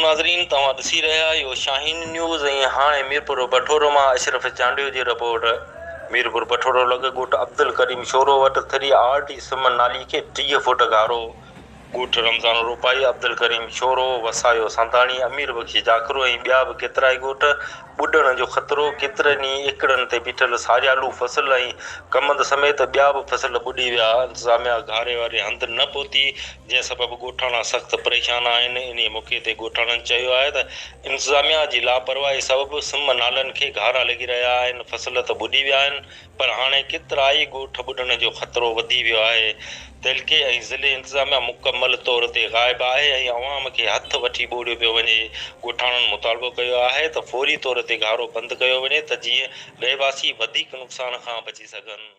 नाज़रीन तव्हां ॾिसी रहिया आहियो शाहीन न्यूज़ ऐं हाणे मीरपुर बठोरो मां अशरफ चांडियो जी रिपोर्ट। मीरपुर बठोरो लॻ ॻोठ अब्दुल करीम शोरो वटि थरी आरटी सिमन नाली खे 30 फुट गारो। ॻोठ रमज़ान रूपाई अब्दुल करीम शोरो वसायो संताणी अमीर बख़्शी जाकरो ऐं ॿिया बि केतिराई ॻोठ ॿुॾण जो ख़तरो। केतिरनि ई एकड़नि ते बीठल सारियालू फसल ऐं कमंद समेत ॿिया बि फसल ॿुॾी विया। इंतिज़ामिया घारे वारे हंधि न पहुती, जंहिं सबबु ॻोठाणा सख़्तु परेशान आहिनि। इन मौक़े ते ॻोठाणनि चयो आहे त इंतिज़ामिया जी लापरवाही सबबु सिम नालनि खे घारा लॻी रहिया आहिनि। फसल त ॿुॾी विया आहिनि, पर हाणे केतिरा ई ॻोठ ॿुॾण जो ख़तरो वधी वियो आहे। तहलके ऐं ज़िले इंतिज़ामिया मुकमल तौर ते ग़ाइबु आहे ऐं अवाम खे हथु वठी ॿोड़ियो पियो वञे। ॻोठाणनि मुतालबो कयो आहे त फौरी तौर ते घारो बंदि कयो वञे त जीअं रहवासी वधीक नुक़सान खां बची सघनि।